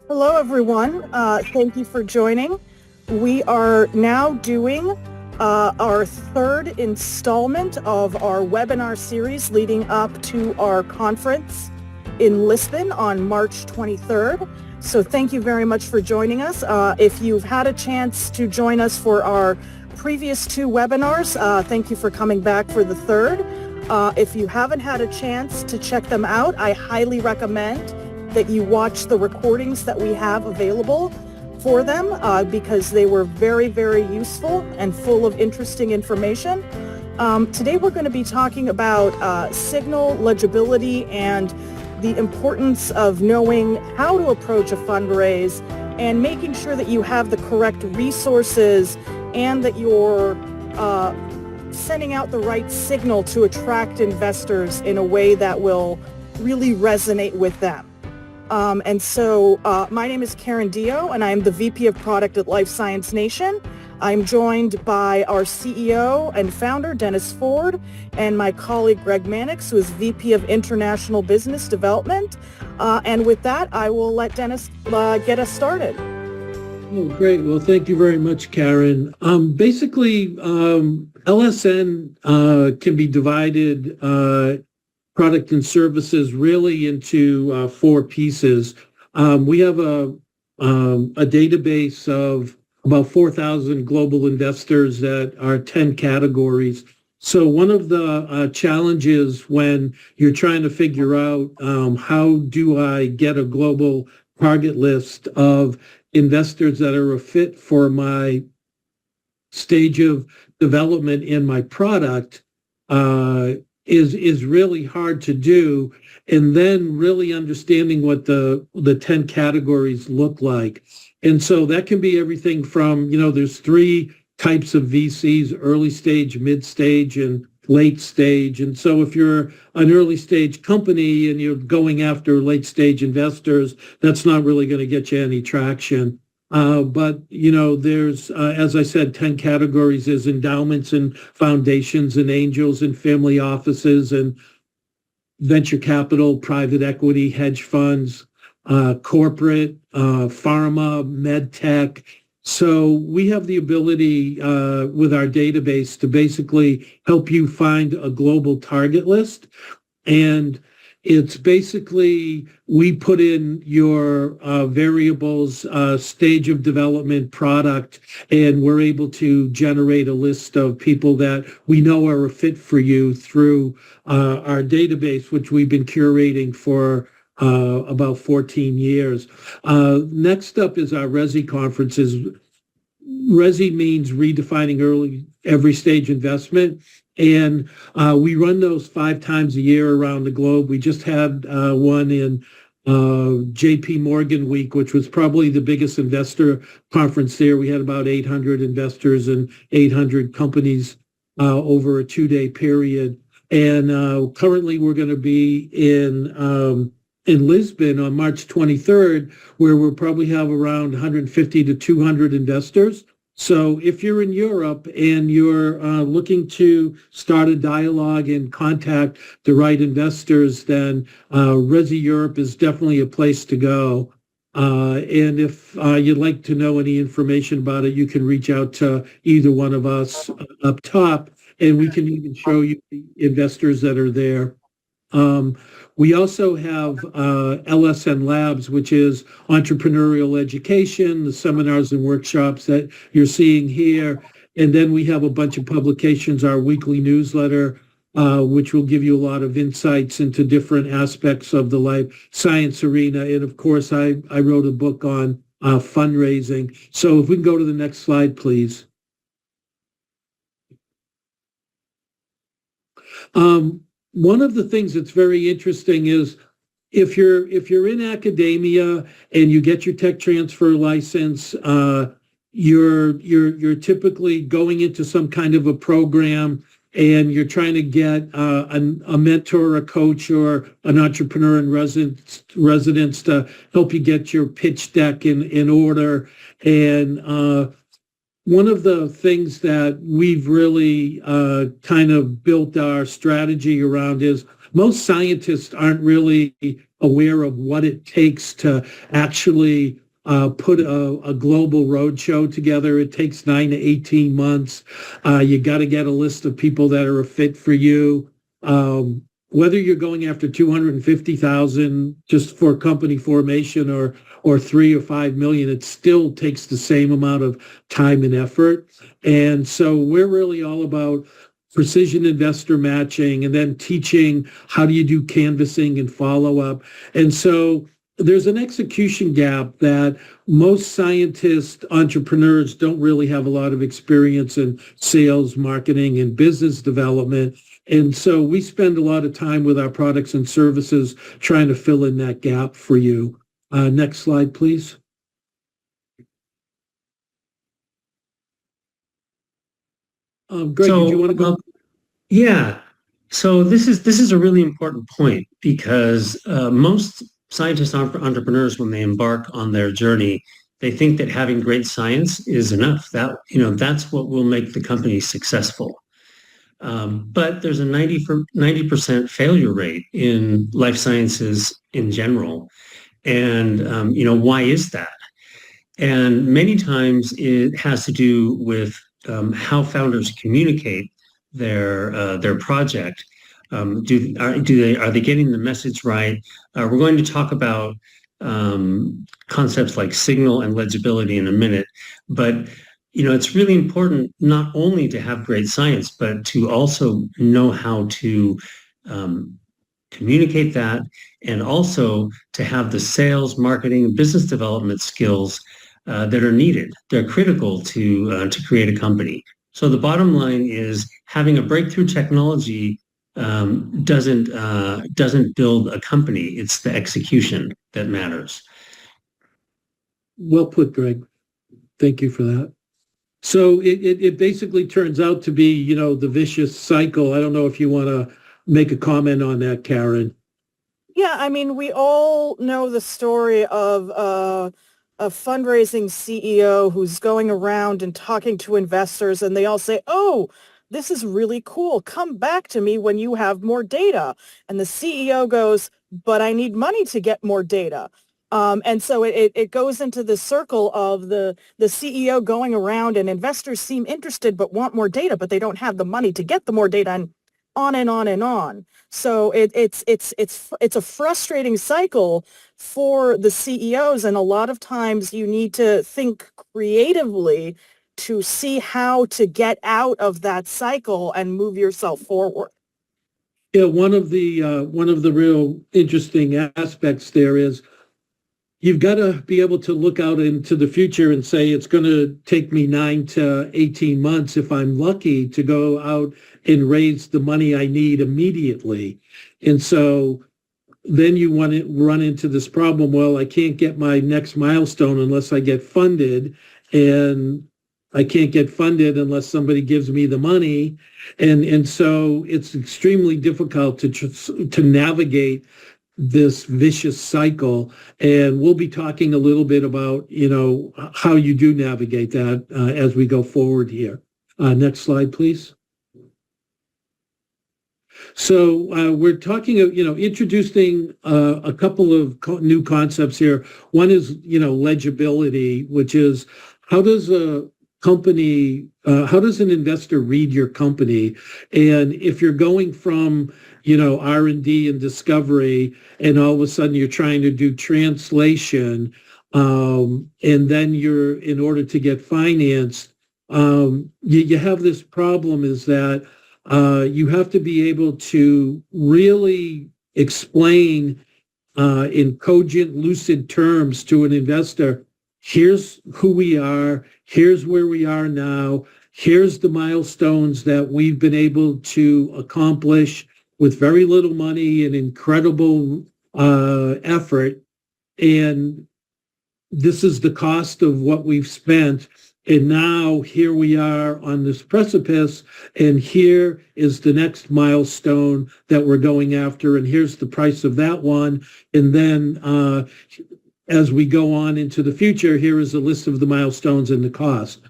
Hello, everyone. Thank you for joining. We are now doing our third installment of our webinar series leading up to our conference in Lisbon on March 23rd. So thank you very much for joining us. If you've had a chance to join us for our previous two webinars, thank you for coming back for the third. If you haven't had a chance to check them out, I highly recommend that you watch the recordings that we have available for them because they were very, very useful and full of interesting information. Today we're going to be talking about signal legibility and the importance of knowing how to approach a fundraise and making sure that you have the correct resources and that you're sending out the right signal to attract investors in a way that will really resonate with them. My name is Karen Dio, and I'm the VP of Product at Life Science Nation. I'm joined by our CEO and founder, Dennis Ford, and my colleague, Greg Mannix, who is VP of International Business Development. And with that, I will let Dennis get us started. Oh, great. Well, thank you very much, Karen. LSN can be divided product and services really into four pieces. We have a database of about 4,000 global investors that are 10 categories. So one of the challenges when you're trying to figure out how do I get a global target list of investors that are a fit for my stage of development in my product is really hard to do, and then really understanding what the 10 categories look like. And so that can be everything from, there's three types of VCs: early stage, mid stage, and late stage. And so if you're an early stage company and you're going after late stage investors, that's not really going to get you any traction. But there's, as I said, 10 categories. There's endowments and foundations and angels and family offices and venture capital, private equity, hedge funds, corporate, pharma, med tech. So we have the ability with our database to basically help you find a global target list. And it's basically, we put in your variables, stage of development, product, and we're able to generate a list of people that we know are a fit for you through our database, which we've been curating for about 14 years. Next up is our RESI conferences. RESI means redefining every stage investment. And we run those 5 times a year around the globe. We just had one in JP Morgan Week, which was probably the biggest investor conference there. We had about 800 investors and 800 companies over a 2-day period. And currently we're going to be in Lisbon on March 23rd, where we'll probably have around 150 to 200 investors. So if you're in Europe and you're looking to start a dialogue and contact the right investors, then Resi Europe is definitely a place to go. And if you'd like to know any information about it, you can reach out to either one of us up top, and we can even show you the investors that are there. We also have LSN Labs, which is entrepreneurial education, the seminars and workshops that you're seeing here. And then we have a bunch of publications, our weekly newsletter, which will give you a lot of insights into different aspects of the life science arena. And of course, I wrote a book on fundraising. So if we can go to the next slide, please. One of the things that's very interesting is if you're in academia and you get your tech transfer license, you're typically going into some kind of a program and you're trying to get a mentor, a coach, or an entrepreneur in residence to help you get your pitch deck in order. And one of the things that we've really kind of built our strategy around is most scientists aren't really aware of what it takes to actually put a global roadshow together. It takes 9 to 18 months. You got to get a list of people that are a fit for you. Whether you're going after 250,000 just for company formation or 3 or 5 million, it still takes the same amount of time and effort. And so we're really all about precision investor matching and then teaching how do you do canvassing and follow up. And so there's an execution gap that most scientists, entrepreneurs don't really have a lot of experience in sales, marketing, and business development. And so we spend a lot of time with our products and services trying to fill in that gap for you. Next slide, please. Greg, did you want to go? Yeah. So this is a really important point because most scientists entrepreneurs, when they embark on their journey, they think that having great science is enough. That's what will make the company successful. But there's a 90% failure rate in life sciences in general. And why is that? And many times it has to do with how founders communicate their project. Are they getting the message right? We're going to talk about concepts like signal and legibility in a minute, but it's really important not only to have great science, but to also know how to communicate that, and also to have the sales, marketing, business development skills that are needed. They're critical to create a company. So the bottom line is having a breakthrough technology doesn't build a company. It's the execution that matters. Well put, Greg. Thank you for that. So it basically turns out to be, the vicious cycle. I don't know if you want to make a comment on that, Karen. Yeah, I mean, we all know the story of a fundraising CEO who's going around and talking to investors, and they all say, "Oh, this is really cool. Come back to me when you have more data." And the CEO goes, "But I need money to get more data." And so it goes into the circle of the CEO going around, and investors seem interested but want more data, but they don't have the money to get the more data, and on and on and on. So it's a frustrating cycle for the CEOs, and a lot of times you need to think creatively to see how to get out of that cycle and move yourself forward. Yeah, one of the real interesting aspects there is you've got to be able to look out into the future and say it's going to take me 9 to 18 months if I'm lucky to go out and raise the money I need immediately. And so then you want to run into this problem. Well, I can't get my next milestone unless I get funded, and I can't get funded unless somebody gives me the money. And so it's extremely difficult to navigate this vicious cycle. And we'll be talking a little bit about, how you do navigate that as we go forward here. Next slide, please. So we're talking of, introducing a couple of new concepts here. One is, legibility, which is how does a company, how does an investor read your company? And if you're going from, R&D and discovery, and all of a sudden you're trying to do translation, and then in order to get financed, you have this problem is that you have to be able to really explain in cogent, lucid terms to an investor, here's who we are, here's where we are now, here's the milestones that we've been able to accomplish with very little money and incredible effort. And this is the cost of what we've spent. And now here we are on this precipice, and here is the next milestone that we're going after, and here's the price of that one. And then as we go on into the future, here is a list of the milestones and the cost.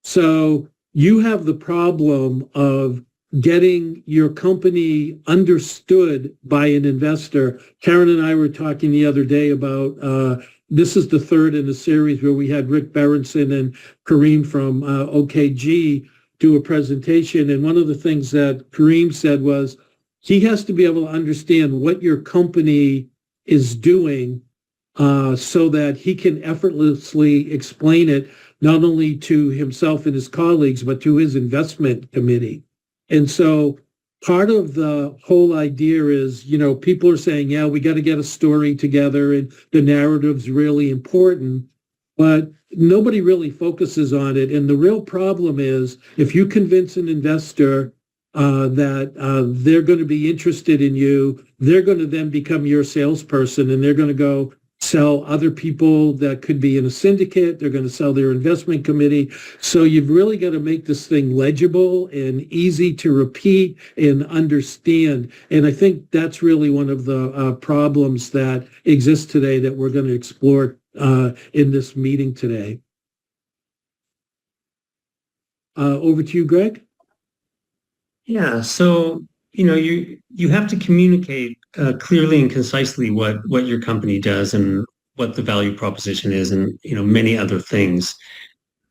So you have the problem of getting your company understood by an investor. Karen and I were talking the other day about this is the third in the series where we had Rick Berenson and Kareem from OKG do a presentation. And one of the things that Kareem said was he has to be able to understand what your company is doing so that he can effortlessly explain it not only to himself and his colleagues, but to his investment committee. And so part of the whole idea is, people are saying, yeah, we got to get a story together and the narrative's really important, but nobody really focuses on it. And the real problem is if you convince an investor that they're going to be interested in you, they're going to then become your salesperson and they're going to go sell other people that could be in a syndicate. They're going to sell their investment committee. So you've really got to make this thing legible and easy to repeat and understand. And I think that's really one of the problems that exist today that we're going to explore in this meeting today. Over to you, Greg. Yeah, so you have to communicate clearly and concisely what your company does and what the value proposition is, and many other things.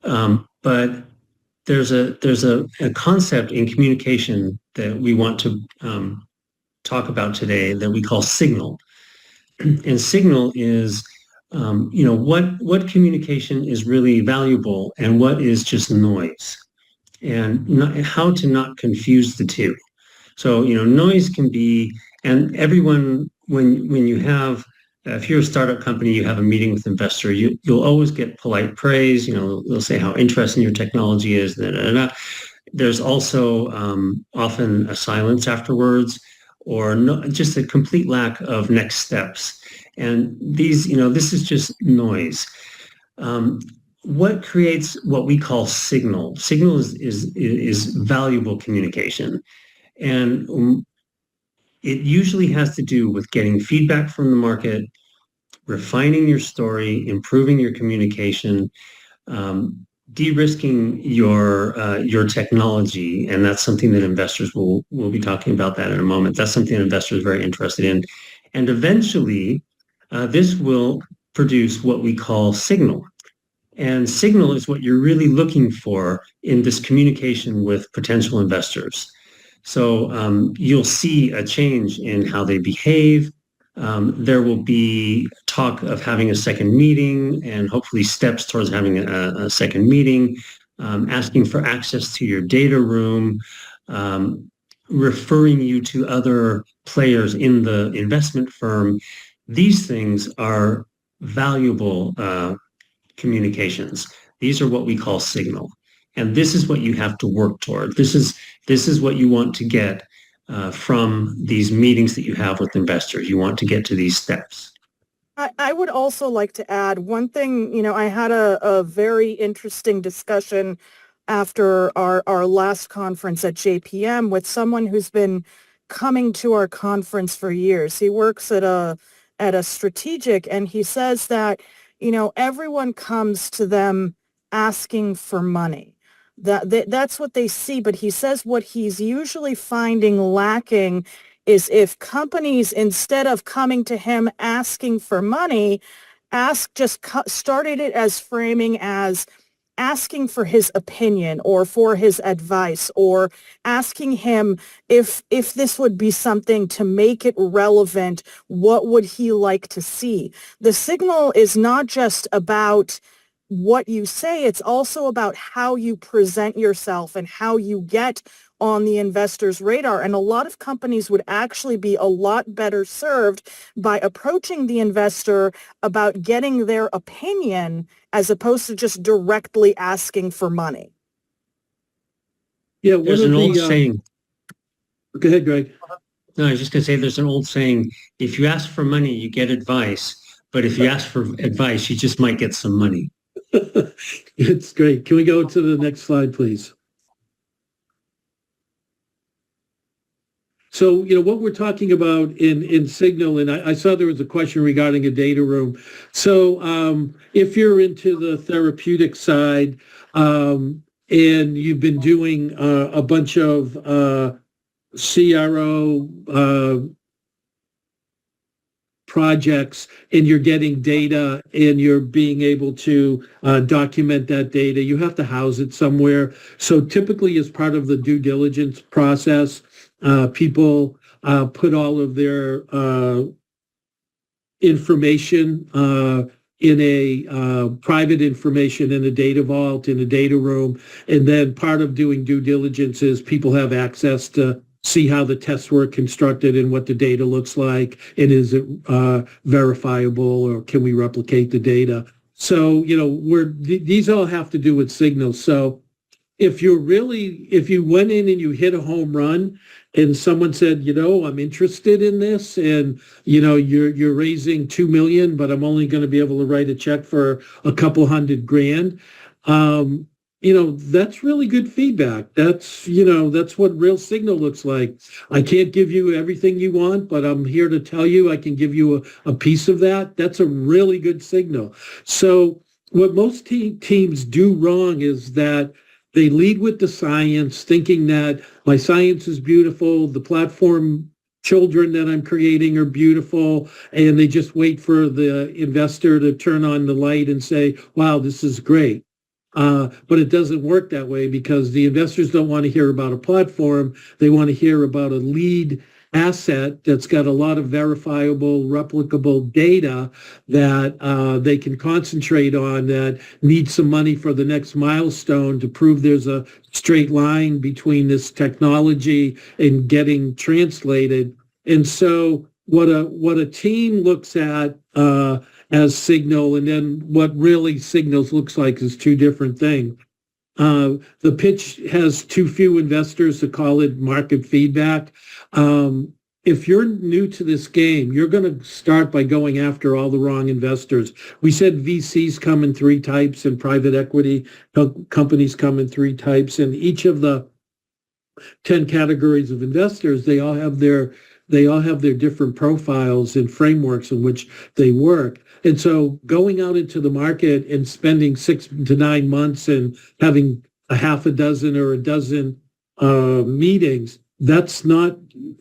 But there's a concept in communication that we want to talk about today that we call signal. And signal is what communication is really valuable and what is just noise, and how to not confuse the two. So, noise can be, and everyone, when you have, if you're a startup company, you have a meeting with investor, you'll always get polite praise. They'll say how interesting your technology is. Da, da, da. There's also often a silence afterwards, or just a complete lack of next steps. And these, this is just noise. What creates what we call signal? Signal is valuable communication. And it usually has to do with getting feedback from the market, refining your story, improving your communication, de-risking your technology. And that's something that investors will be talking about that in a moment. That's something that investors are very interested in. And eventually, this will produce what we call signal. And signal is what you're really looking for in this communication with potential investors. So you'll see a change in how they behave. There will be talk of having a second meeting and hopefully steps towards having a second meeting, asking for access to your data room, referring you to other players in the investment firm. These things are valuable communications. These are what we call signal. And this is what you have to work toward. This is what you want to get from these meetings that you have with investors. You want to get to these steps. I would also like to add one thing. I had a very interesting discussion after our last conference at JPM with someone who's been coming to our conference for years. He works at a strategic, and he says that, everyone comes to them asking for money. That's what they see. But he says what he's usually finding lacking is if companies, instead of coming to him asking for money, started it as framing as asking for his opinion or for his advice, or asking him if this would be something to make it relevant, what would he like to see? The signal is not just about what you say, it's also about how you present yourself and how you get on the investor's radar. And a lot of companies would actually be a lot better served by approaching the investor about getting their opinion as opposed to just directly asking for money. Yeah, there's an old saying. Go ahead, Greg. No, I was just going to say there's an old saying, if you ask for money, you get advice. But if you ask for advice, you just might get some money. It's great. Can we go to the next slide, please? So, what we're talking about in Signal, and I saw there was a question regarding a data room. So if you're into the therapeutic side, and you've been doing a bunch of CRO projects, and you're getting data and you're being able to document that data. You have to house it somewhere. So typically as part of the due diligence process, people put all of their information in a private information in a data vault, in a data room. And then part of doing due diligence is people have access to see how the tests were constructed and what the data looks like, and is it verifiable, or can we replicate the data? So, these all have to do with signals. So if you went in and you hit a home run and someone said, I'm interested in this, and, you're raising 2 million, but I'm only going to be able to write a check for a couple $100,000. That's really good feedback. That's what real signal looks like. I can't give you everything you want, but I'm here to tell you I can give you a piece of that. That's a really good signal. So what most teams do wrong is that they lead with the science, thinking that my science is beautiful, the platform children that I'm creating are beautiful, and they just wait for the investor to turn on the light and say, wow, this is great. But it doesn't work that way, because the investors don't want to hear about a platform. They want to hear about a lead asset that's got a lot of verifiable, replicable data that they can concentrate on, that needs some money for the next milestone to prove there's a straight line between this technology and getting translated. And so what a team looks at as signal, and then what really signals looks like, is two different things. The pitch has too few investors to call it market feedback. If you're new to this game, you're going to start by going after all the wrong investors. We said VCs come in three types, and private equity companies come in three types. And each of the 10 categories of investors, they all have their different profiles and frameworks in which they work. And so going out into the market and spending 6 to 9 months and having a half a dozen or a dozen meetings, that's not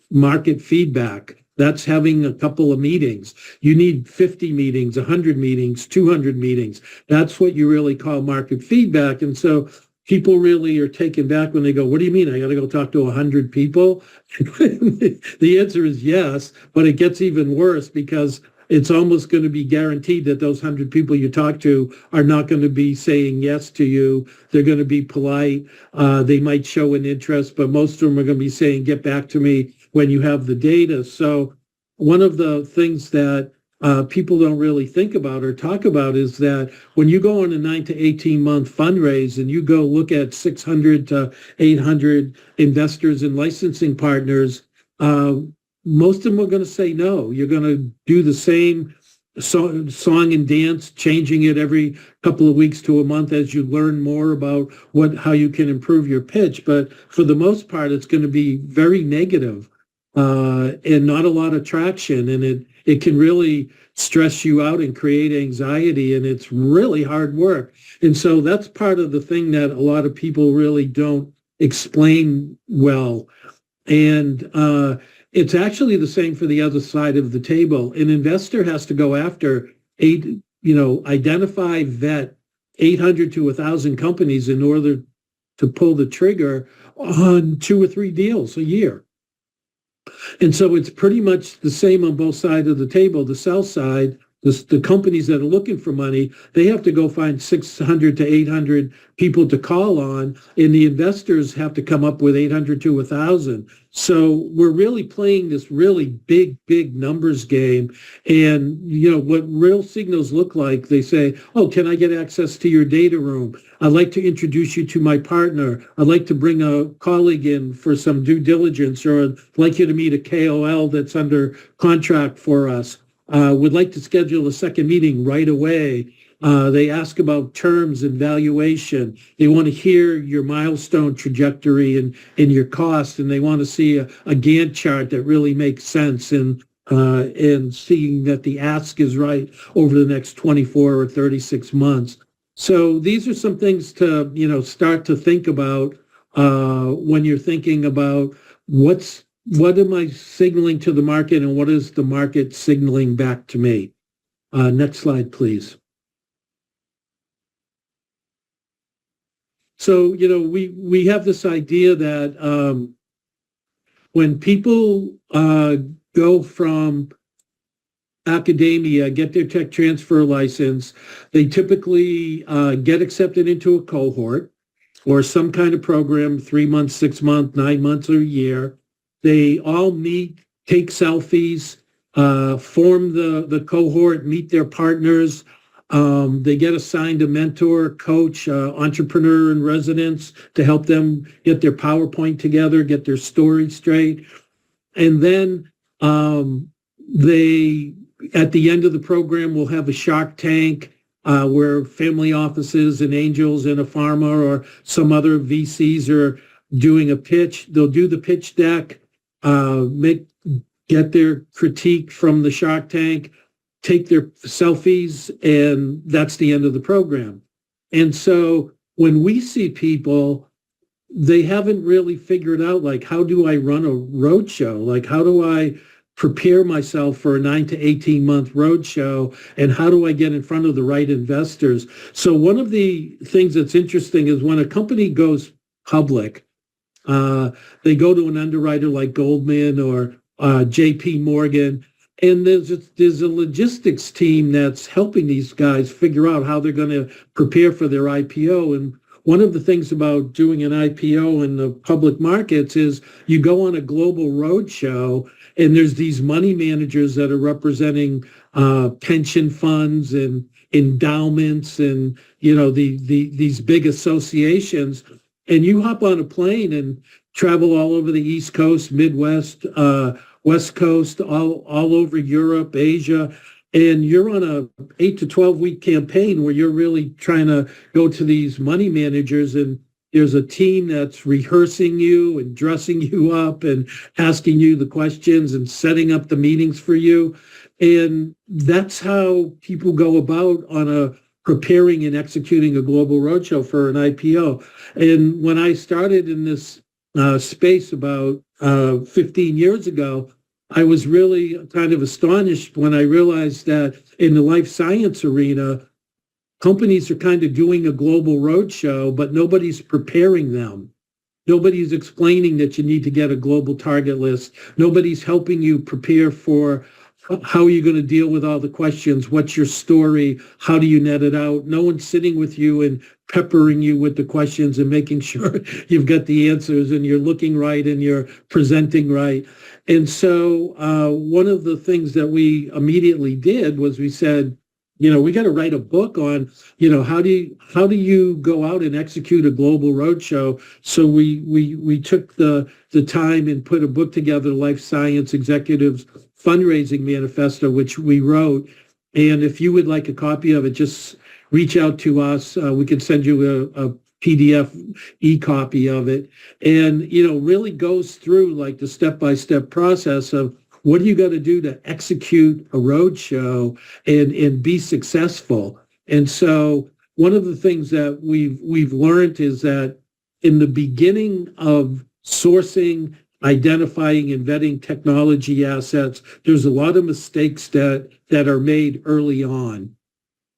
market feedback. That's having a couple of meetings. You need 50 meetings, 100 meetings, 200 meetings. That's what you really call market feedback. And so people really are taken back when they go, what do you mean? I got to go talk to 100 people? The answer is yes, but it gets even worse, because it's almost going to be guaranteed that those 100 people you talk to are not going to be saying yes to you. They're going to be polite. They might show an interest, but most of them are going to be saying, get back to me when you have the data. So one of the things that people don't really think about or talk about is that when you go on a 9 to 18 month fundraise and you go look at 600 to 800 investors and licensing partners, most of them are going to say no. You're going to do the same song and dance, changing it every couple of weeks to a month as you learn more about how you can improve your pitch. But for the most part, it's going to be very negative and not a lot of traction. And it can really stress you out and create anxiety, and it's really hard work. And so that's part of the thing that a lot of people really don't explain well. And it's actually the same for the other side of the table. An investor has to go after identify, vet 800 to 1,000 companies in order to pull the trigger on 2 or 3 deals a year. And so it's pretty much the same on both sides of the table. The sell side, the companies that are looking for money, they have to go find 600 to 800 people to call on, and the investors have to come up with 800 to 1,000. So we're really playing this really big numbers game. And, what real signals look like, they say, oh, can I get access to your data room? I'd like to introduce you to my partner. I'd like to bring a colleague in for some due diligence, or I'd like you to meet a KOL that's under contract for us. Would like to schedule a second meeting right away. They ask about terms and valuation. They want to hear your milestone trajectory and your cost, and they want to see a Gantt chart that really makes sense, and seeing that the ask is right over the next 24 or 36 months. So these are some things to, start to think about when you're thinking about what am I signaling to the market and what is the market signaling back to me? Next slide, please. So, we have this idea that when people go from academia, get their tech transfer license, they typically get accepted into a cohort or some kind of program, 3 months, 6 months, 9 months, or a year. They all meet, take selfies, form the cohort, meet their partners. They get assigned a mentor, coach, entrepreneur in residence to help them get their PowerPoint together, get their story straight. And then they, at the end of the program, will have a Shark Tank where family offices and angels and a pharma or some other VCs are doing a pitch. They'll do the pitch deck, get their critique from the Shark Tank, take their selfies, and that's the end of the program. And so when we see people, they haven't really figured out, like, how do I run a roadshow? Like, how do I prepare myself for a 9 to 18 month roadshow, and how do I get in front of the right investors? So one of the things that's interesting is when a company goes public, they go to an underwriter like Goldman or JP Morgan, and there's a logistics team that's helping these guys figure out how they're going to prepare for their IPO. And one of the things about doing an IPO in the public markets is you go on a global roadshow, and there's these money managers that are representing pension funds and endowments and these big associations. And you hop on a plane and travel all over the East Coast, Midwest, West Coast, all over Europe, Asia, and you're on a 8 to 12 week campaign where you're really trying to go to these money managers, and there's a team that's rehearsing you and dressing you up and asking you the questions and setting up the meetings for you. And that's how people go about preparing and executing a global roadshow for an IPO. And when I started in this space about 15 years ago, I was really kind of astonished when I realized that in the life science arena, companies are kind of doing a global roadshow, but nobody's preparing them. Nobody's explaining that you need to get a global target list. Nobody's helping you prepare for how are you going to deal with all the questions? What's your story? How do you net it out? No one's sitting with you and peppering you with the questions and making sure you've got the answers and you're looking right and you're presenting right. And so one of the things that we immediately did was we said, we got to write a book on, how do you go out and execute a global roadshow? So we took the time and put a book together, Life Science Executives Fundraising Manifesto, which we wrote. And if you would like a copy of it, just reach out to us. We can send you a PDF e-copy of it. And, really goes through like the step-by-step process of what do you got to do to execute a roadshow and be successful. And so one of the things that we've learned is that in the beginning of sourcing, identifying and vetting technology assets, there's a lot of mistakes that are made early on.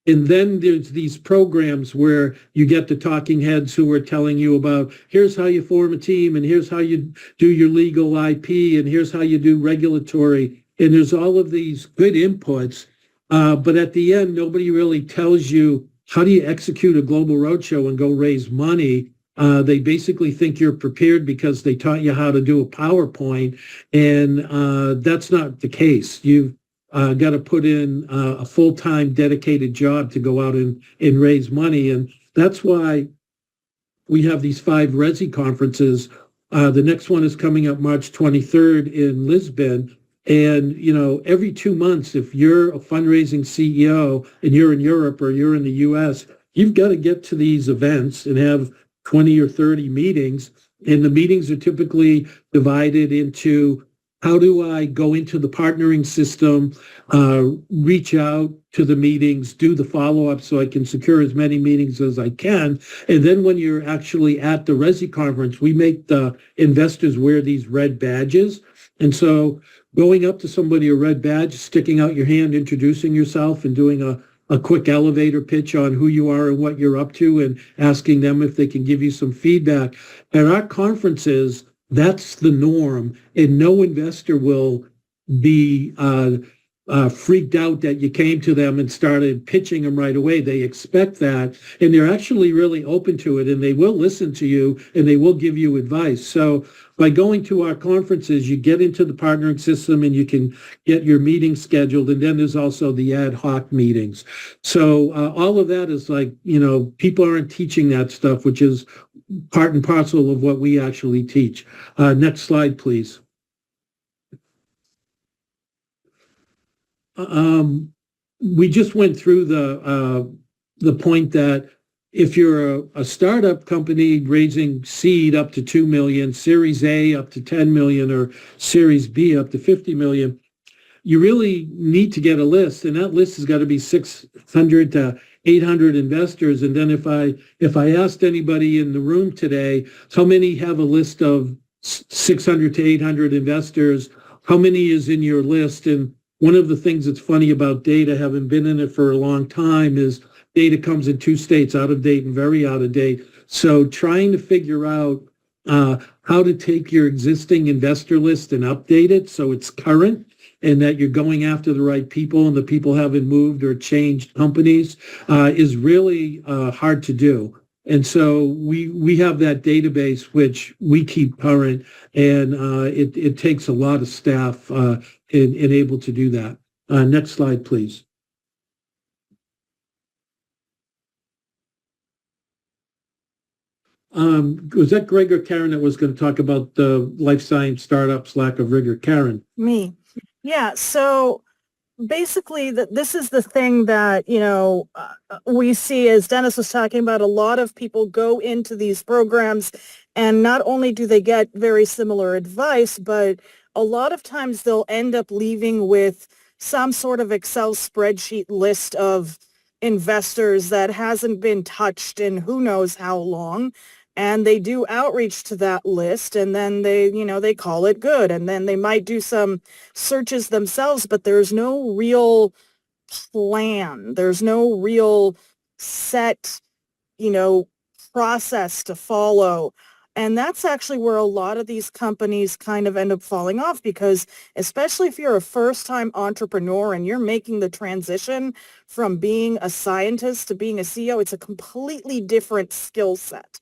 And then there's these programs where you get the talking heads who are telling you about, here's how you form a team, and here's how you do your legal IP, and here's how you do regulatory. And there's all of these good inputs. But at the end, nobody really tells you, how do you execute a global roadshow and go raise money? They basically think you're prepared because they taught you how to do a PowerPoint, and that's not the case. You've got to put in a full-time dedicated job to go out and raise money. And that's why we have these 5 Resi conferences. The next one is coming up March 23rd in Lisbon. And, every 2 months, if you're a fundraising CEO and you're in Europe or you're in the US, you've got to get to these events and have 20 or 30 meetings. And the meetings are typically divided into how do I go into the partnering system, reach out to the meetings, do the follow-up so I can secure as many meetings as I can. And then when you're actually at the Resi conference, we make the investors wear these red badges. And so going up to somebody, a red badge, sticking out your hand, introducing yourself and doing a quick elevator pitch on who you are and what you're up to and asking them if they can give you some feedback. At our conferences, that's the norm, and no investor will be freaked out that you came to them and started pitching them right away. They expect that, and they're actually really open to it, and they will listen to you, and they will give you advice. So by going to our conferences, you get into the partnering system, and you can get your meetings scheduled, and then there's also the ad hoc meetings. So all of that is like, people aren't teaching that stuff, which is part and parcel of what we actually teach. Next slide, please. We just went through the point that if you're a startup company raising seed up to 2 million, Series A up to 10 million, or Series B up to 50 million, you really need to get a list, and that list has got to be 600 to 800 investors. And then if I asked anybody in the room today, how many have a list of 600 to 800 investors? How many is in your list? And one of the things that's funny about data, having been in it for a long time, is data comes in two states, out of date and very out of date. So trying to figure out how to take your existing investor list and update it so it's current, and that you're going after the right people and the people haven't moved or changed companies is really hard to do. And so we have that database which we keep current, and it takes a lot of staff in able to do that. Next slide, please. Was that Greg or Karen that was going to talk about the life science startups lack of rigor? Karen. Me. Yeah. So basically, this is the thing that, we see, as Dennis was talking about. A lot of people go into these programs, and not only do they get very similar advice, but a lot of times they'll end up leaving with some sort of Excel spreadsheet list of investors that hasn't been touched in who knows how long. And they do outreach to that list, and then they call it good. And then they might do some searches themselves, but there's no real plan. There's no real set, process to follow. And that's actually where a lot of these companies kind of end up falling off, because especially if you're a first-time entrepreneur and you're making the transition from being a scientist to being a CEO, it's a completely different skill set.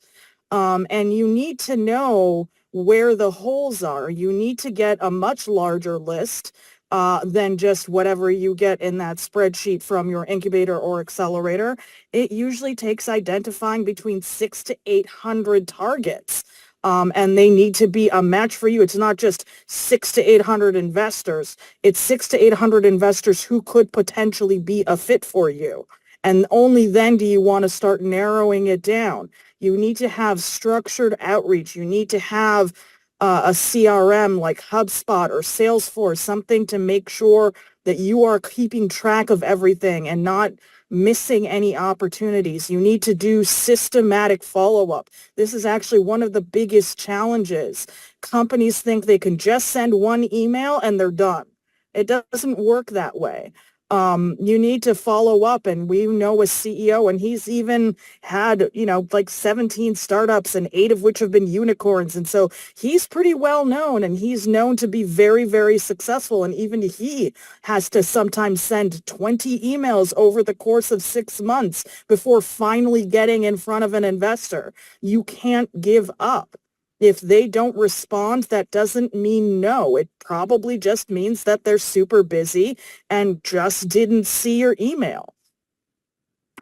And you need to know where the holes are. You need to get a much larger list than just whatever you get in that spreadsheet from your incubator or accelerator. It usually takes identifying between 600 to 800 targets. And they need to be a match for you. It's not just 600 to 800 investors. It's 600 to 800 investors who could potentially be a fit for you. And only then do you want to start narrowing it down. You need to have structured outreach. You need to have a CRM like HubSpot or Salesforce, something to make sure that you are keeping track of everything and not missing any opportunities. You need to do systematic follow-up. This is actually one of the biggest challenges. Companies think they can just send one email and they're done. It doesn't work that way. You need to follow up, and we know a CEO, and he's even had, like 17 startups, and 8 of which have been unicorns. And so he's pretty well known, and he's known to be very, very successful. And even he has to sometimes send 20 emails over the course of 6 months before finally getting in front of an investor. You can't give up. If they don't respond, that doesn't mean no. It probably just means that they're super busy and just didn't see your email.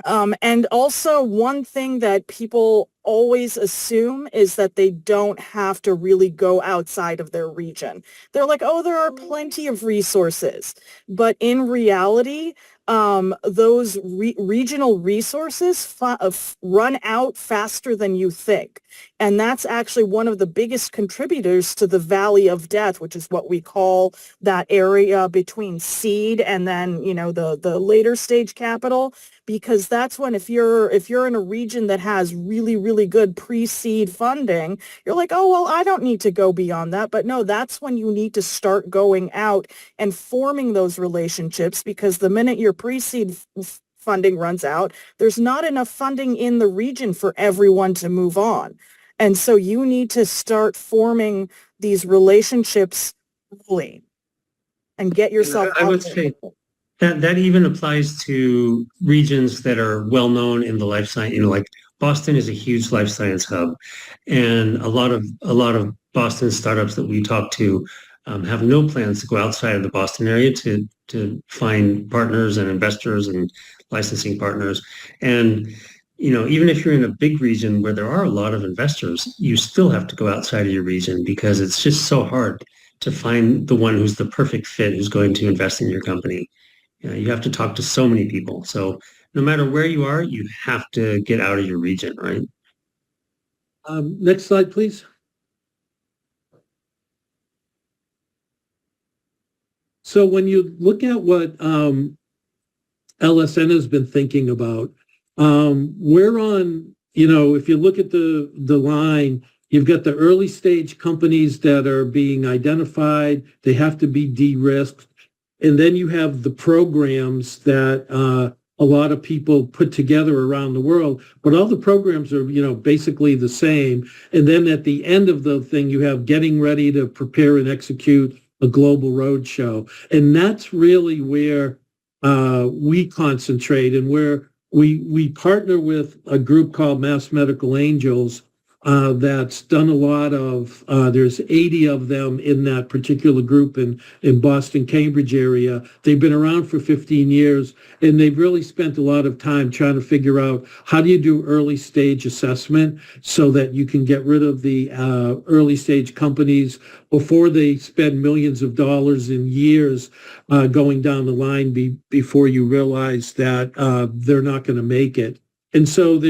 And also one thing that people always assume is that they don't have to really go outside of their region. They're like, oh, there are plenty of resources. But in reality, those regional resources run out faster than you think. And that's actually one of the biggest contributors to the valley of death, which is what we call that area between seed and then, the later stage capital, because that's when if you're in a region that has really good pre-seed funding, you're like, oh, well, I don't need to go beyond that. But no, that's when you need to start going out and forming those relationships, because the minute your pre-seed funding runs out, there's not enough funding in the region for everyone to move on. And so you need to start forming these relationships early and get yourself I out would there. say that even applies to regions that are well known in the life science. Like Boston is a huge life science hub, and a lot of Boston startups that we talk to have no plans to go outside of the Boston area to find partners and investors and licensing partners. And even if you're in a big region where there are a lot of investors, you still have to go outside of your region because it's just so hard to find the one who's the perfect fit, who's going to invest in your company. You have to talk to so many people. So no matter where you are, you have to get out of your region, right? Next slide, please. So when you look at what LSN has been thinking about, we're on, if you look at the line, you've got the early stage companies that are being identified. They have to be de-risked. And then you have the programs that a lot of people put together around the world, but all the programs are, basically the same. And then at the end of the thing, you have getting ready to prepare and execute a global roadshow. And that's really where we concentrate, and where we partner with a group called Mass Medical Angels that's done a lot of, there's 80 of them in that particular group in Boston, Cambridge area. They've been around for 15 years, and they've really spent a lot of time trying to figure out how do you do early stage assessment so that you can get rid of the early stage companies before they spend millions of dollars in years going down the line before you realize that they're not going to make it. And so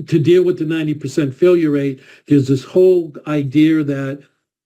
to deal with the 90% failure rate, there's this whole idea that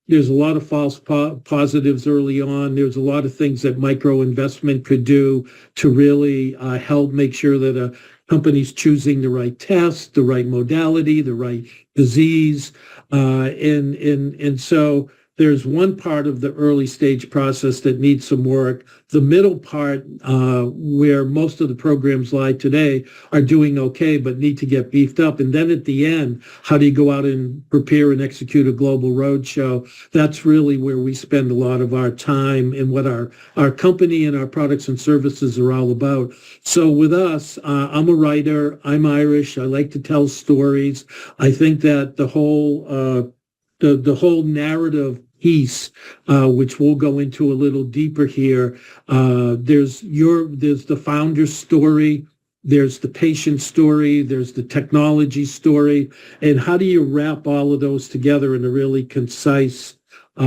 there's a lot of false positives early on. There's a lot of things that micro investment could do to really help make sure that a company's choosing the right test, the right modality, the right disease. And so there's one part of the early stage process that needs some work. The middle part, where most of the programs lie today, are doing okay, but need to get beefed up. And then at the end, how do you go out and prepare and execute a global roadshow? That's really where we spend a lot of our time and what our company and our products and services are all about. So with us, I'm a writer. I'm Irish. I like to tell stories. I think that the whole narrative piece, which we'll go into a little deeper here. There's the founder's story, there's the patient story, there's the technology story, and how do you wrap all of those together in a really concise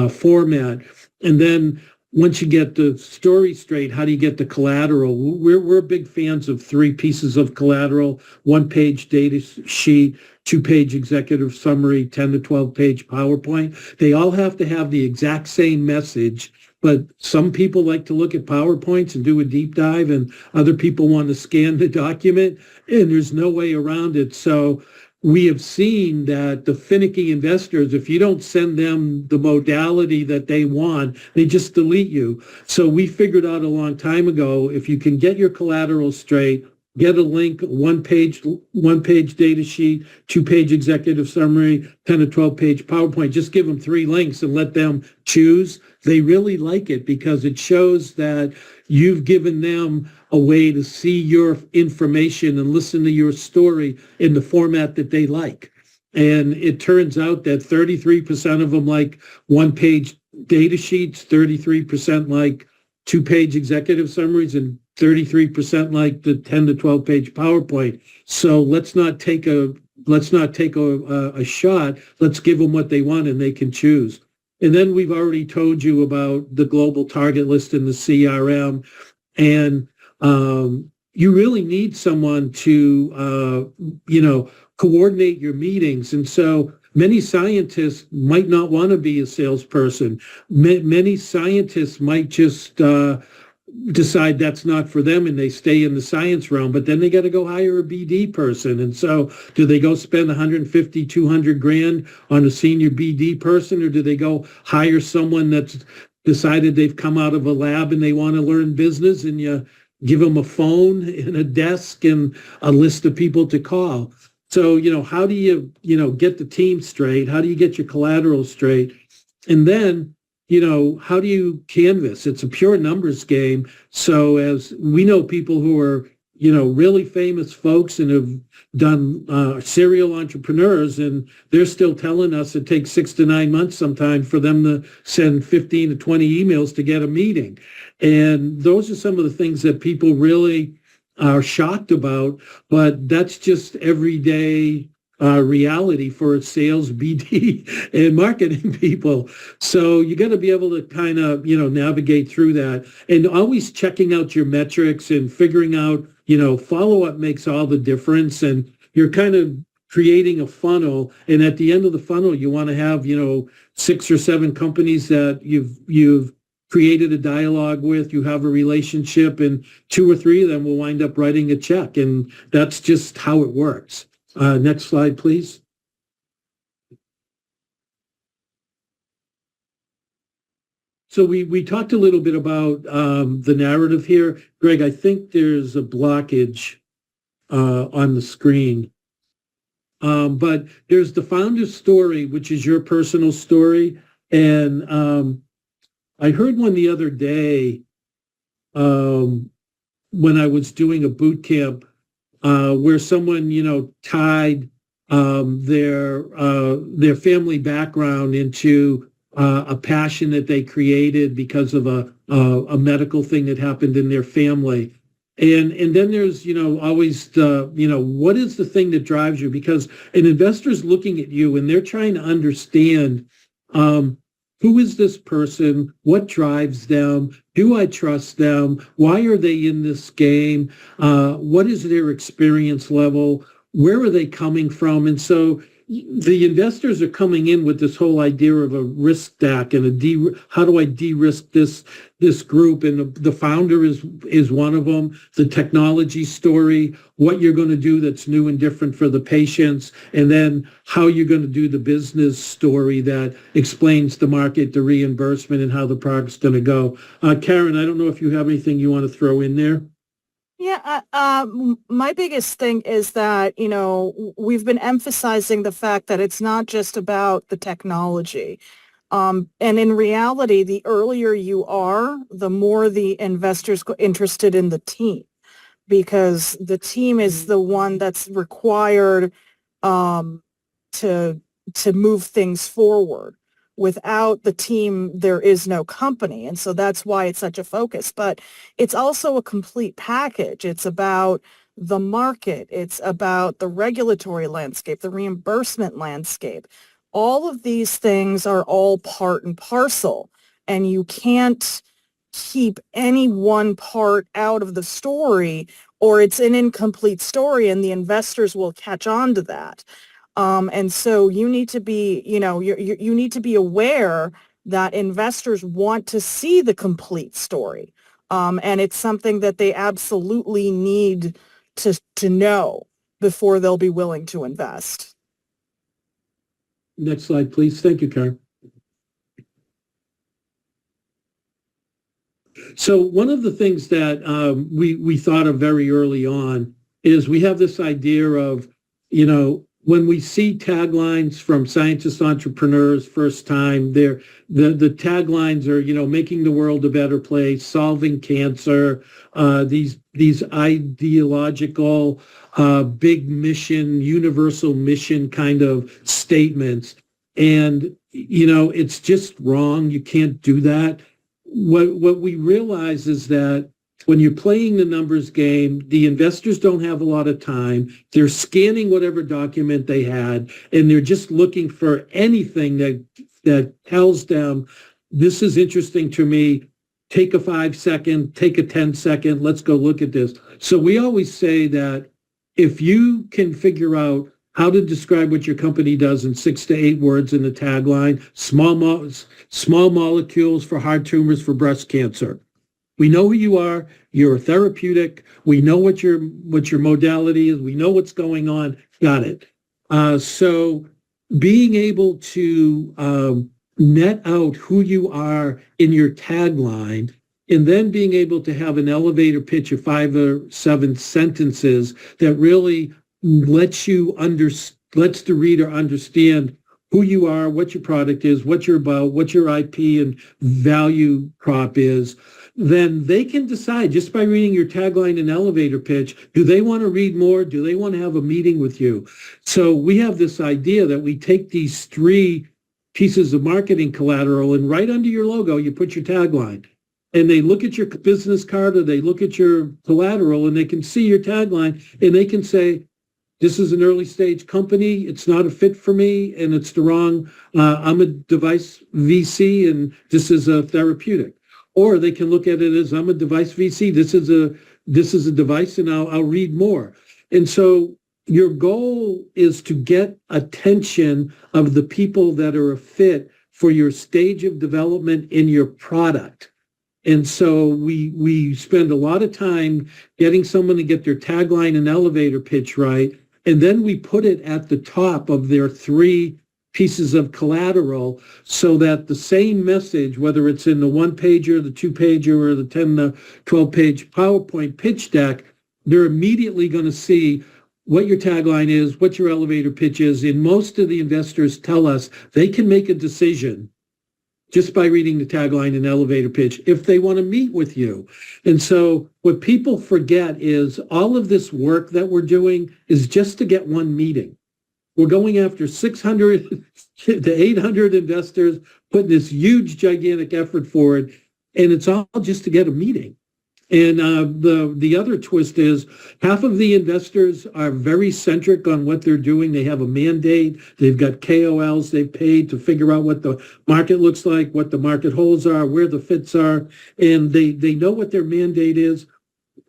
format? And then once you get the story straight, how do you get the collateral? We're big fans of 3 pieces of collateral: 1-page data sheet, 2-page executive summary, 10 to 12-page PowerPoint. They all have to have the exact same message, but some people like to look at PowerPoints and do a deep dive, and other people want to scan the document, and there's no way around it. So we have seen that the finicky investors, if you don't send them the modality that they want, they just delete you. So we figured out a long time ago, if you can get your collateral straight, get a link, 1-page data sheet, 2-page executive summary, 10 to 12-page PowerPoint, just give them 3 links and let them choose. They really like it because it shows that you've given them a way to see your information and listen to your story in the format that they like. And it turns out that 33% of them like 1-page data sheets, 33% like 2-page executive summaries, and 33% like the 10 to 12 page PowerPoint. So let's not take a shot. Let's give them what they want and they can choose. And then we've already told you about the global target list in the CRM. And you really need someone to, coordinate your meetings. And so many scientists might not want to be a salesperson. Many scientists might just decide that's not for them and they stay in the science realm, but then they got to go hire a BD person. And so do they go spend 150, 200 grand on a senior BD person, or do they go hire someone that's decided they've come out of a lab and they want to learn business, and you give them a phone and a desk and a list of people to call? So, how do you, get the team straight? How do you get your collateral straight? And then, how do you canvas? It's a pure numbers game. So as we know, people who are, really famous folks and have done serial entrepreneurs, and they're still telling us it takes 6 to 9 months sometimes for them to send 15 to 20 emails to get a meeting. And those are some of the things that people really are shocked about, but that's just everyday reality for sales, BD, and marketing people. So you got to be able to kind of, navigate through that, and always checking out your metrics and figuring out, follow-up makes all the difference. And you're kind of creating a funnel. And at the end of the funnel, you want to have, 6 or 7 companies that you've created a dialogue with, you have a relationship, and 2 or 3 of them will wind up writing a check. And that's just how it works. Next slide, please. So we talked a little bit about the narrative here. Greg, I think there's a blockage on the screen. But there's the founder's story, which is your personal story. And I heard one the other day when I was doing a boot camp where someone, tied their family background into a passion that they created because of a medical thing that happened in their family. And then there's, always the, what is the thing that drives you? Because an investor's looking at you and they're trying to understand, who is this person? What drives them? Do I trust them? Why are they in this game? What is their experience level? Where are they coming from? And so the investors are coming in with this whole idea of a risk stack and how do I de-risk this group? And the founder is one of them. The technology story, what you're going to do that's new and different for the patients, and then how you're going to do the business story that explains the market, the reimbursement, and how the product's going to go. Karen, I don't know if you have anything you want to throw in there. Yeah, my biggest thing is that, we've been emphasizing the fact that it's not just about the technology. And in reality, the earlier you are, the more the investors go interested in the team, because the team is the one that's required to move things forward. Without the team, there is no company. And so that's why it's such a focus. But it's also a complete package. It's about the market. It's about the regulatory landscape, the reimbursement landscape. All of these things are all part and parcel. And you can't keep any one part out of the story, or it's an incomplete story and the investors will catch on to that. And so you need to be, you need to be aware that investors want to see the complete story. And it's something that they absolutely need to know before they'll be willing to invest. Next slide, please. Thank you, Karen. So one of the things that we thought of very early on is we have this idea of, when we see taglines from scientist entrepreneurs first time, the taglines are, making the world a better place, solving cancer, these ideological, big mission, universal mission kind of statements. And, it's just wrong. You can't do that. What we realize is that when you're playing the numbers game, the investors don't have a lot of time. They're scanning whatever document they had, and they're just looking for anything that tells them, this is interesting to me. Take a 5-second, take a 10-second, let's go look at this. So we always say that if you can figure out how to describe what your company does in 6 to 8 words in the tagline, small molecules for hard tumors for breast cancer. We know who you are. You're a therapeutic. We know what your modality is. We know what's going on. Got it. So being able to net out who you are in your tagline, and then being able to have an elevator pitch of 5 or 7 sentences that really lets the reader understand who you are, what your product is, what you're about, what your IP and value prop is, then they can decide just by reading your tagline and elevator pitch, do they want to read more? Do they want to have a meeting with you? So we have this idea that we take these 3 pieces of marketing collateral, and right under your logo, you put your tagline. And they look at your business card or they look at your collateral and they can see your tagline and they can say, this is an early stage company. It's not a fit for me and it's the wrong, I'm a device VC and this is a therapeutic. Or they can look at it as, I'm a device VC. This is a device and I'll read more. And so your goal is to get attention of the people that are a fit for your stage of development in your product. And so we spend a lot of time getting someone to get their tagline and elevator pitch right. And then we put it at the top of their 3 pieces of collateral so that the same message, whether it's in the 1-pager, the 2-pager, or the 10 to 12-page PowerPoint pitch deck, they're immediately going to see what your tagline is, what your elevator pitch is. And most of the investors tell us they can make a decision just by reading the tagline and elevator pitch if they want to meet with you. And so what people forget is all of this work that we're doing is just to get one meeting. We're going after 600 to 800 investors, putting this huge, gigantic effort forward, and it's all just to get a meeting. And the other twist is half of the investors are very centric on what they're doing. They have a mandate. They've got KOLs they've paid to figure out what the market looks like, what the market holes are, where the fits are, and they know what their mandate is.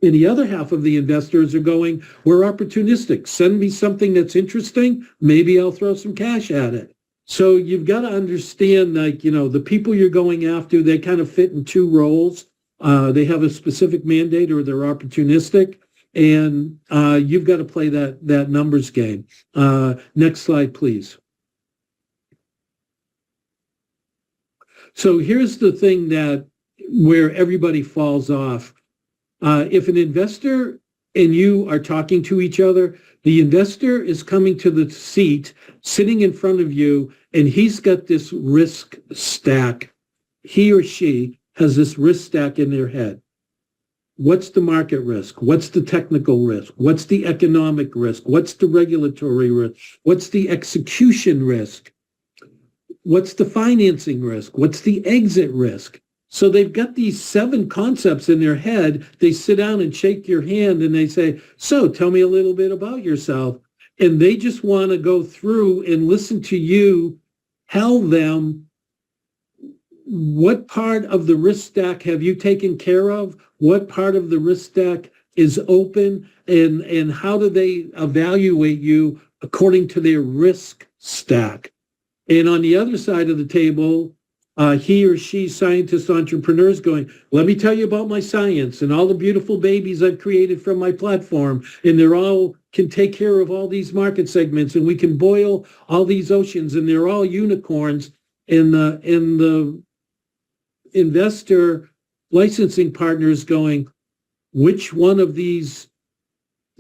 And the other half of the investors are going, we're opportunistic. Send me something that's interesting. Maybe I'll throw some cash at it. So you've got to understand, the people you're going after, they kind of fit in 2 roles. They have a specific mandate or they're opportunistic, and you've got to play that numbers game. Next slide, please. So here's the thing where everybody falls off. If an investor and you are talking to each other, the investor is coming to the seat, sitting in front of you, and he's got this risk stack. He or she has this risk stack in their head. What's the market risk? What's the technical risk? What's the economic risk? What's the regulatory risk? What's the execution risk? What's the financing risk? What's the exit risk? So they've got these 7 concepts in their head. They sit down and shake your hand and they say, so tell me a little bit about yourself. And they just want to go through and listen to you tell them, what part of the risk stack have you taken care of? What part of the risk stack is open? And how do they evaluate you according to their risk stack? And on the other side of the table, he or she, scientist, entrepreneurs going, let me tell you about my science and all the beautiful babies I've created from my platform. And they're all can take care of all these market segments and we can boil all these oceans and they're all unicorns. And the investor licensing partners going, which one of these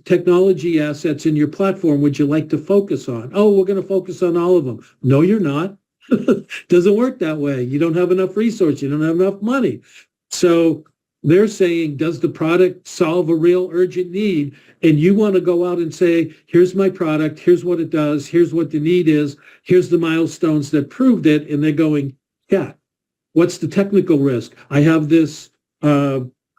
technology assets in your platform would you like to focus on? Oh, we're going to focus on all of them. No, you're not. Doesn't work that way. You don't have enough resource. You don't have enough money. So they're saying, does the product solve a real urgent need? And you want to go out and say, here's my product. Here's what it does. Here's what the need is. Here's the milestones that proved it. And they're going, yeah. What's the technical risk? I have this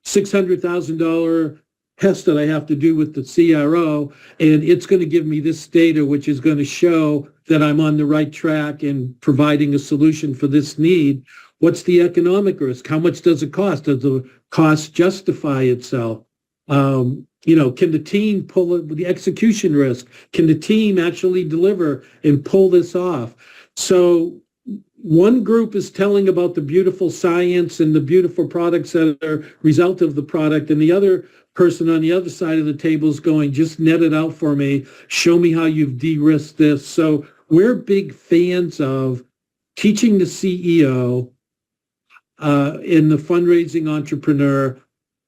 $600,000 test that I have to do with the CRO, and it's going to give me this data, which is going to show that I'm on the right track in providing a solution for this need. What's the economic risk? How much does it cost? Does the cost justify itself? Can the team pull it with the execution risk? Can the team actually deliver and pull this off? So one group is telling about the beautiful science and the beautiful products that are result of the product, and the other person on the other side of the table is going, just net it out for me. Show me how you've de-risked this. So we're big fans of teaching the CEO and the fundraising entrepreneur,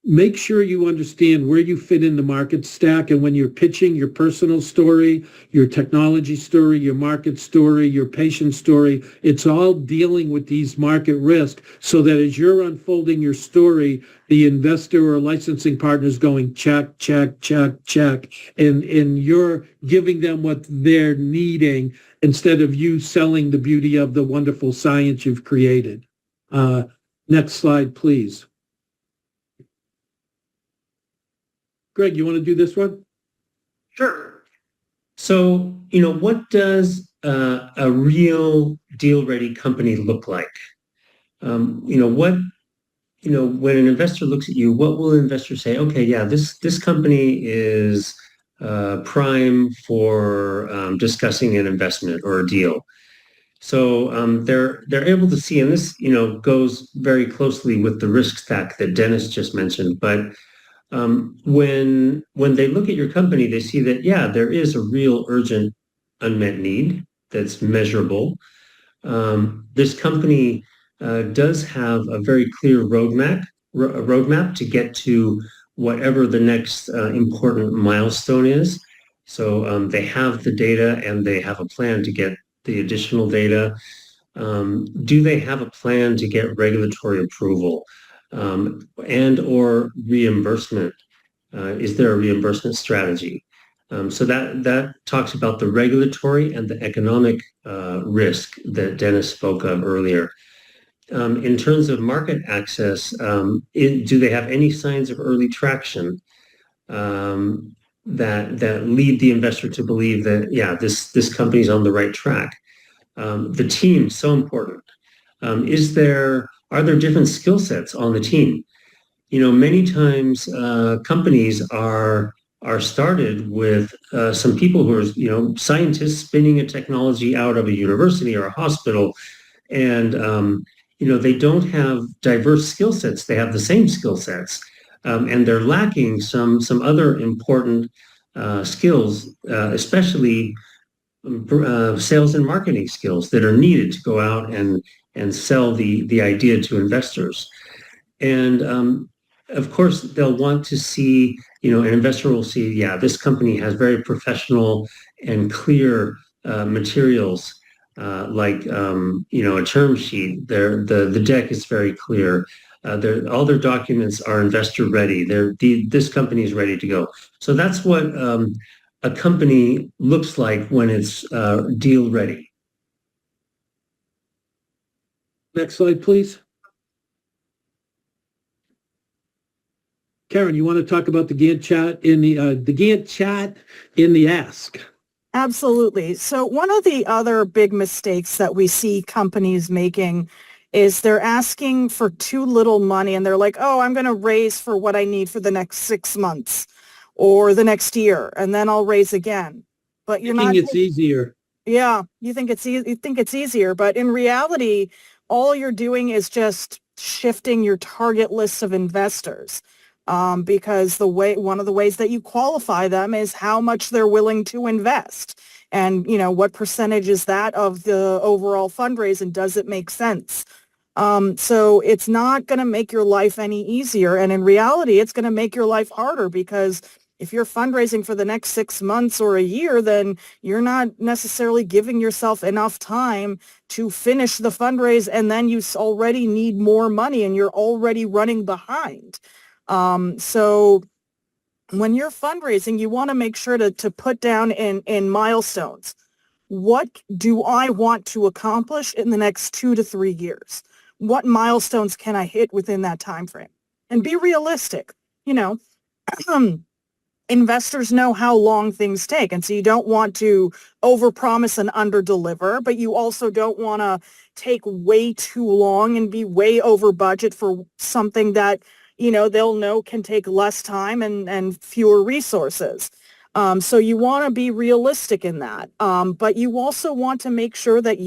make sure you understand where you fit in the market stack. And when you're pitching your personal story, your technology story, your market story, your patient story, it's all dealing with these market risks so that as you're unfolding your story, the investor or licensing partner is going check, check, check, check. And you're giving them what they're needing instead of you selling the beauty of the wonderful science you've created. Next slide, please. Greg, you want to do this one? Sure. So, what does a real deal-ready company look like? When an investor looks at you, what will an investor say? Okay, yeah, this company is prime for discussing an investment or a deal. So they're able to see, and this goes very closely with the risk stack that Dennis just mentioned. But when they look at your company, they see that there is a real urgent unmet need that's measurable. This company does have a very clear roadmap to get to whatever the next important milestone is. So they have the data and they have a plan to get the additional data. Do they have a plan to get regulatory approval and or reimbursement? Is there a reimbursement strategy? So that talks about the regulatory and the economic risk that Dennis spoke of earlier. In terms of market access, do they have any signs of early traction that lead the investor to believe that this company's on the right track? The team, so important. Are there different skill sets on the team? Many times companies are started with some people who are, scientists spinning a technology out of a university or a hospital, and they don't have diverse skill sets. They have the same skill sets, and they're lacking some other important skills, especially sales and marketing skills that are needed to go out and sell the idea to investors. And of course, they'll want to see, an investor will see, this company has very professional and clear materials, like, a term sheet. The deck is very clear. All their documents are investor ready. This company is ready to go. So that's what a company looks like when it's deal ready. Next slide, please. Karen, you want to talk about the Gantt chart in the ask? Absolutely. So one of the other big mistakes that we see companies making is they're asking for too little money and they're like, oh, I'm going to raise for what I need for the next 6 months or the next year, and then I'll raise again. But you're not. It's easier. Yeah, you think it's easier, but in reality, all you're doing is just shifting your target list of investors. Because one of the ways that you qualify them is how much they're willing to invest. And, what percentage is that of the overall fundraising? Does it make sense? So it's not going to make your life any easier. And in reality, it's going to make your life harder because if you're fundraising for the next 6 months or a year, then you're not necessarily giving yourself enough time to finish the fundraise. And then you already need more money and you're already running behind. So when you're fundraising, you want to make sure to put down in milestones. What do I want to accomplish in the next 2 to 3 years? What milestones can I hit within that time frame? and be realistic. You know, investors know how long things take. And so you don't want to overpromise and underdeliver, but you also don't want to take way too long and be way over budget for something that, they'll know can take less time and fewer resources. So you want to be realistic in that. But you also want to make sure that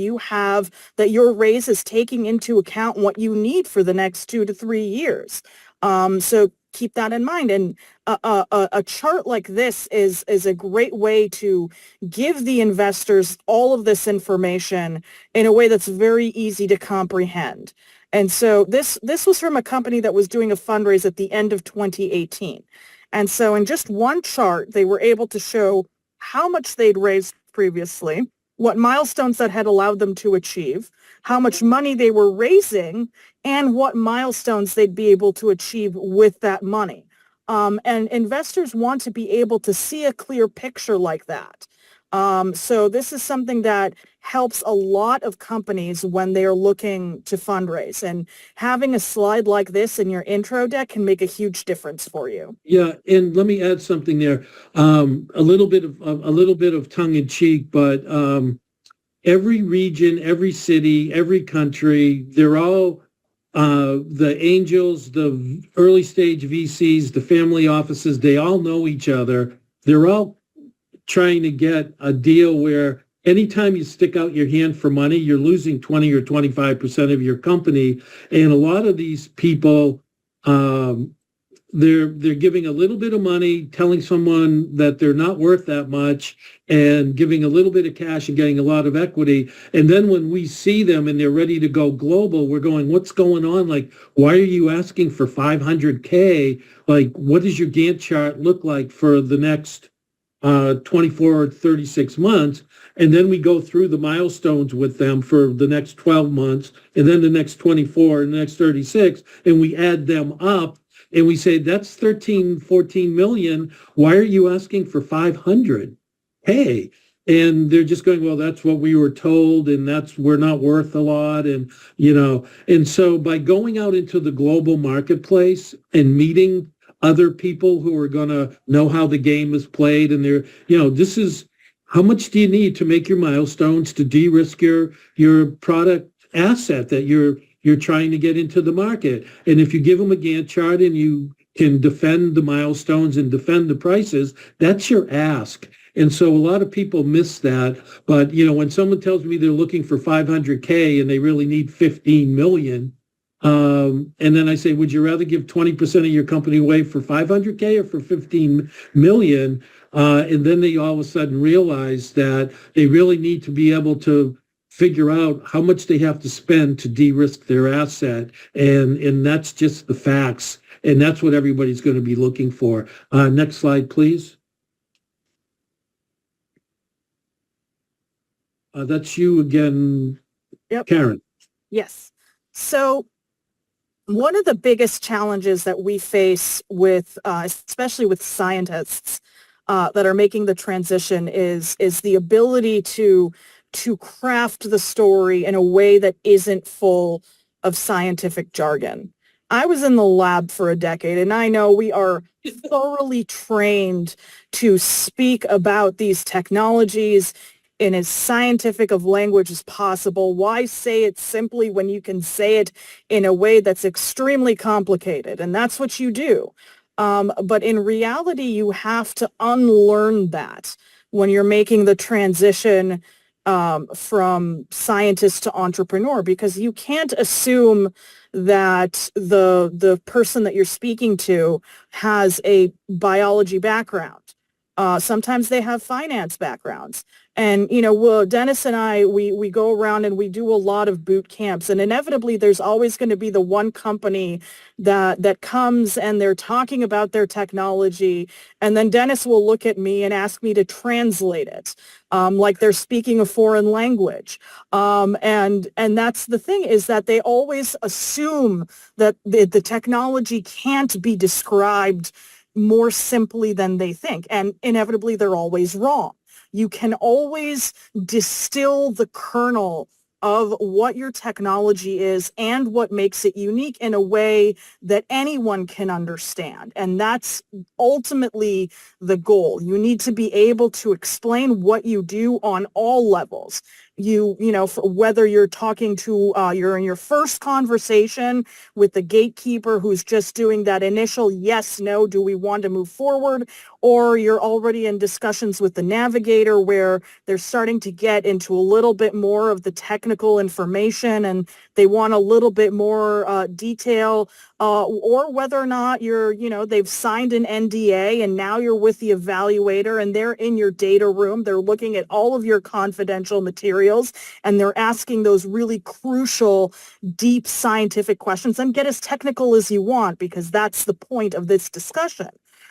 that your raise is taking into account what you need for the next 2 to 3 years. So keep that in mind. And a chart like this is a great way to give the investors all of this information in a way that's very easy to comprehend. And so this was from a company that was doing a fundraise at the end of 2018. And so in just one chart, they were able to show how much they'd raised previously, what milestones that had allowed them to achieve, how much money they were raising, and what milestones they'd be able to achieve with that money. And investors want to be able to see a clear picture like that. So this is something that helps a lot of companies when they're looking to fundraise. And having a slide like this in your intro deck can make a huge difference for you. Yeah, and let me add something there. A little bit of tongue in cheek, but every region, every city, every country, they're all the angels, the early stage VCs, the family offices, they all know each other. They're all trying to get a deal where anytime you stick out your hand for money, you're losing 20 or 25% of your company. And a lot of these people, they're giving a little bit of money, telling someone that they're not worth that much, and giving a little bit of cash and getting a lot of equity. And then when we see them and they're ready to go global, we're going, what's going on? Like, why are you asking for 500K? Like, what does your Gantt chart look like for the next 24 or 36 months? And then we go through the milestones with them for the next 12 months, and then the next 24 and the next 36, and we add them up. And we say, that's 13, 14 million. Why are you asking for 500? Hey, and they're just going, well, that's what we were told, and we're not worth a lot. And so by going out into the global marketplace and meeting other people who are going to know how the game is played, and this is, how much do you need to make your milestones to de-risk your product asset that you're trying to get into the market? And if you give them a Gantt chart and you can defend the milestones and defend the prices, that's your ask. And so a lot of people miss that. But, when someone tells me they're looking for 500K and they really need 15 million, and then I say, would you rather give 20% of your company away for 500K or for 15 million? And then they all of a sudden realize that they really need to be able to figure out how much they have to spend to de-risk their asset. And that's just the facts. And that's what everybody's going to be looking for. Next slide, please. That's you again, Yep. Karen. Yes. So one of the biggest challenges that we face with, especially with scientists that are making the transition is the ability to craft the story in a way that isn't full of scientific jargon. I was in the lab for a decade, and I know we are thoroughly trained to speak about these technologies in as scientific of language as possible. Why say it simply when you can say it in a way that's extremely complicated? And that's what you do. But in reality, you have to unlearn that when you're making the transition from scientist to entrepreneur, because you can't assume that the person that you're speaking to has a biology background. Sometimes they have finance backgrounds. And, Dennis and I, we go around and we do a lot of boot camps, and inevitably there's always going to be the one company that comes and they're talking about their technology. And then Dennis will look at me and ask me to translate it, like they're speaking a foreign language. And that's the thing, is that they always assume that the technology can't be described more simply than they think. And inevitably they're always wrong. You can always distill the kernel of what your technology is and what makes it unique in a way that anyone can understand. And that's ultimately the goal. You need to be able to explain what you do on all levels. Whether you're talking to, you're in your first conversation with the gatekeeper who's just doing that initial yes, no, do we want to move forward? Or you're already in discussions with the navigator where they're starting to get into a little bit more of the technical information and they want a little bit more detail, or whether or not they've signed an NDA and now you're with the evaluator and they're in your data room. They're looking at all of your confidential materials and they're asking those really crucial, deep scientific questions. And get as technical as you want because that's the point of this discussion.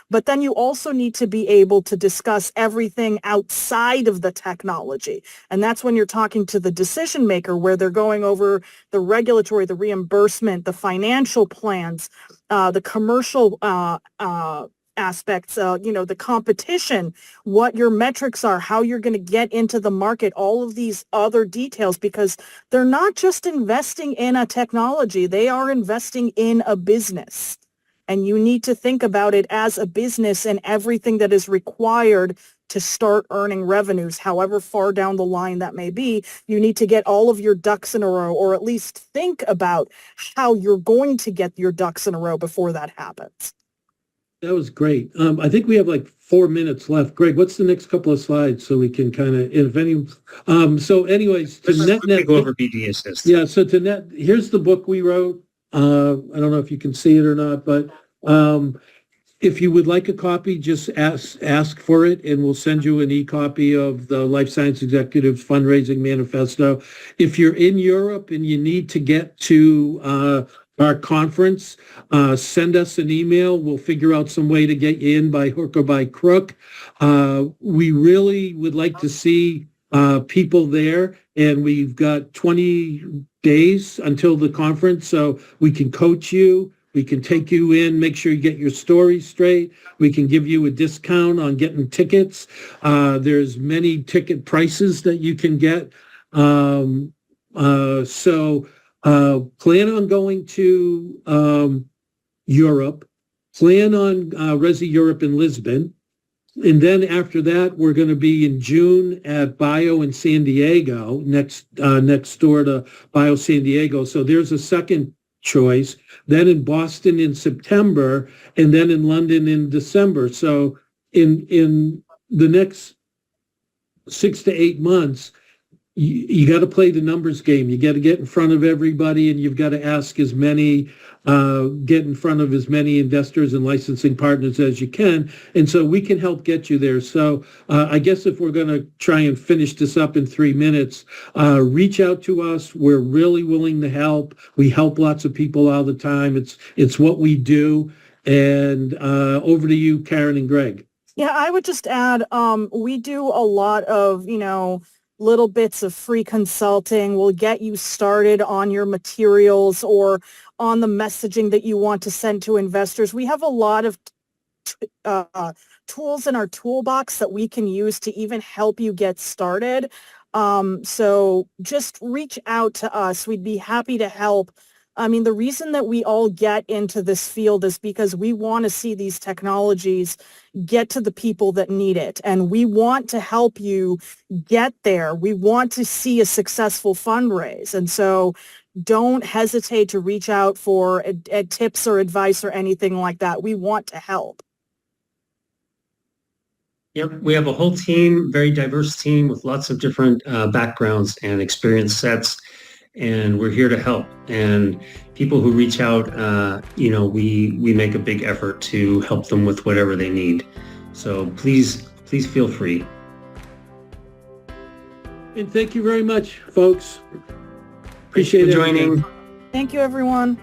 But then you also need to be able to discuss everything outside of the technology. And that's when you're talking to the decision maker where they're going over the regulatory, the reimbursement, the financial plans, the commercial aspects, the competition, what your metrics are, how you're going to get into the market, all of these other details, because they're not just investing in a technology, they are investing in a business. And you need to think about it as a business and everything that is required to start earning revenues, however far down the line that may be. You need to get all of your ducks in a row, or at least think about how you're going to get your ducks in a row before that happens. That was great. I think we have like 4 minutes left. Greg, what's the next couple of slides so we can kind of, if any, so anyways, to net, go over BD Assist. Yeah, so to net, here's the book we wrote. I don't know if you can see it or not, but if you would like a copy, just ask for it, and we'll send you an e-copy of the Life Science Executives Fundraising Manifesto. If you're in Europe and you need to get to our conference, send us an email. We'll figure out some way to get you in by hook or by crook. We really would like to see people there, and we've got 20 days until the conference, so we can coach you. We can take you in, make sure you get your story straight. We can give you a discount on getting tickets. There's many ticket prices that you can get. So plan on going to Europe. Plan on Resi Europe in Lisbon. And then after that, we're going to be in June at Bio in San Diego, next door to Bio San Diego. So there's a second choice. Then in Boston in September, and then in London in December. So in the next 6 to 8 months, you got to play the numbers game. You got to get in front of everybody, and you've got to ask get in front of as many investors and licensing partners as you can. And so we can help get you there. So I guess if we're going to try and finish this up in 3 minutes, reach out to us. We're really willing to help. We help lots of people all the time. It's what we do. And over to you, Karen and Greg. Yeah, I would just add, we do a lot of, little bits of free consulting. We'll get you started on your materials or on the messaging that you want to send to investors. We have a lot of tools in our toolbox that we can use to even help you get started. So just reach out to us. We'd be happy to help. I mean, the reason that we all get into this field is because we want to see these technologies get to the people that need it. And we want to help you get there. We want to see a successful fundraise. And so don't hesitate to reach out for tips or advice or anything like that. We want to help. Yep, we have a whole team, very diverse team with lots of different backgrounds and experience sets. And we're here to help. And people who reach out, we make a big effort to help them with whatever they need. So please feel free. And thank you very much, folks. Appreciate Thanks for joining. Thank you, everyone.